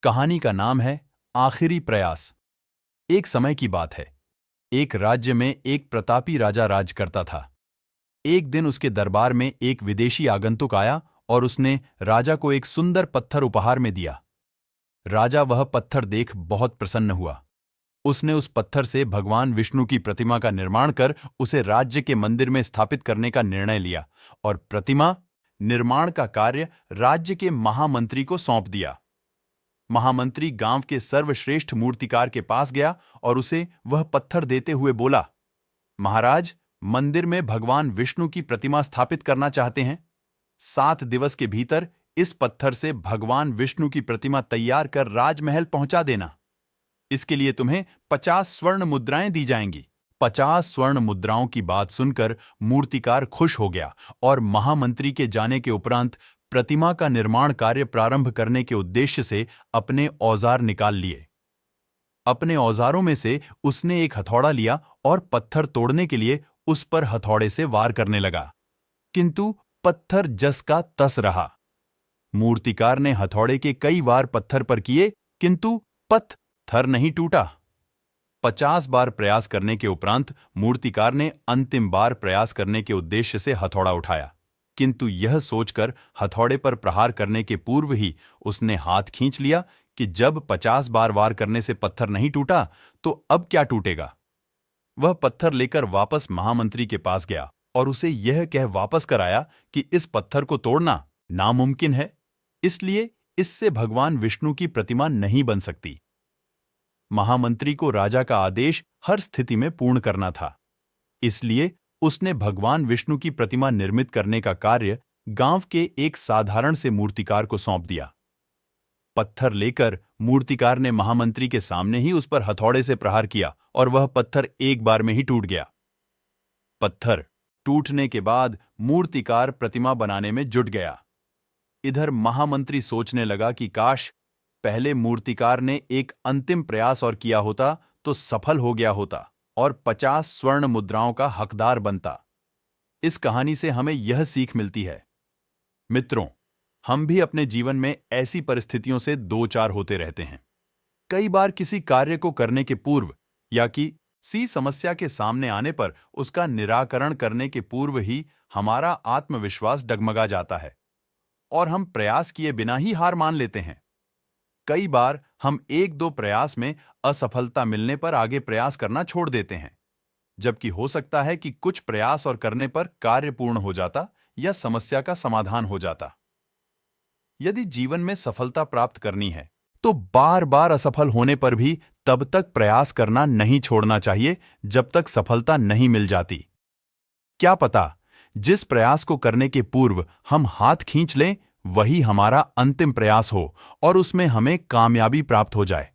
कहानी का नाम है आखिरी प्रयास। एक समय की बात है। एक राज्य में एक प्रतापी राजा राज करता था। एक दिन उसके दरबार में एक विदेशी आगंतुक आया और उसने राजा को एक सुंदर पत्थर उपहार में दिया। राजा वह पत्थर देख बहुत प्रसन्न हुआ। उसने उस पत्थर से भगवान विष्णु की प्रतिमा का निर्माण कर उसे राज्य के मंदिर में स्थापित करने का निर्णय लिया और प्रतिमा निर्माण का कार्य राज्य के महामंत्री को सौंप दिया। महामंत्री गांव के सर्वश्रेष्ठ मूर्तिकार के पास गया और उसे वह पत्थर देते हुए बोला, महाराज, मंदिर में भगवान विष्णु की प्रतिमा स्थापित करना चाहते हैं। 7 दिवस के भीतर इस पत्थर से भगवान विष्णु की प्रतिमा तैयार कर राजमहल पहुंचा देना। इसके लिए तुम्हें 50 स्वर्ण मुद्राएं दी जाएंगी। 50 स्वर्ण मुद्राओं की बात सुनकर मूर्तिकार खुश हो गया और महामंत्री के जाने के उपरांत प्रतिमा का निर्माण कार्य प्रारंभ करने के उद्देश्य से अपने औजार निकाल लिए। अपने औजारों में से उसने एक हथौड़ा लिया और पत्थर तोड़ने के लिए उस पर हथौड़े से वार करने लगा, किंतु पत्थर जस का तस रहा। मूर्तिकार ने हथौड़े के कई वार पत्थर पर किए, किंतु पत्थर नहीं टूटा। 50 बार प्रयास करने के उपरांत मूर्तिकार ने अंतिम बार प्रयास करने के उद्देश्य से हथौड़ा उठाया, किंतु यह सोचकर हथौड़े पर प्रहार करने के पूर्व ही उसने हाथ खींच लिया कि जब 50 बार वार करने से पत्थर नहीं टूटा तो अब क्या टूटेगा। वह पत्थर लेकर वापस महामंत्री के पास गया और उसे यह कह वापस कर आया कि इस पत्थर को तोड़ना नामुमकिन है, इसलिए इससे भगवान विष्णु की प्रतिमा नहीं बन सकती। महामंत्री को राजा का आदेश हर स्थिति में पूर्ण करना था, इसलिए उसने भगवान विष्णु की प्रतिमा निर्मित करने का कार्य गांव के एक साधारण से मूर्तिकार को सौंप दिया। पत्थर लेकर मूर्तिकार ने महामंत्री के सामने ही उस पर हथौड़े से प्रहार किया और वह पत्थर एक बार में ही टूट गया। पत्थर टूटने के बाद मूर्तिकार प्रतिमा बनाने में जुट गया। इधर महामंत्री सोचने लगा कि काश पहले मूर्तिकार ने एक अंतिम प्रयास और किया होता तो सफल हो गया होता और 50 स्वर्ण मुद्राओं का हकदार बनता। इस कहानी से हमें यह सीख मिलती है, मित्रों, हम भी अपने जीवन में ऐसी परिस्थितियों से दो चार होते रहते हैं। कई बार किसी कार्य को करने के पूर्व या किसी समस्या के सामने आने पर उसका निराकरण करने के पूर्व ही हमारा आत्मविश्वास डगमगा जाता है और हम प्रयास किए बिना ही हार मान लेते हैं। कई बार हम 1-2 प्रयास में असफलता मिलने पर आगे प्रयास करना छोड़ देते हैं, जबकि हो सकता है कि कुछ प्रयास और करने पर कार्य पूर्ण हो जाता या समस्या का समाधान हो जाता। यदि जीवन में सफलता प्राप्त करनी है, तो बार बार असफल होने पर भी तब तक प्रयास करना नहीं छोड़ना चाहिए जब तक सफलता नहीं मिल जाती। क्या पता, जिस प्रयास को करने के पूर्व हम हाथ खींच लें, वही हमारा अंतिम प्रयास हो और उसमें हमें कामयाबी प्राप्त हो जाए।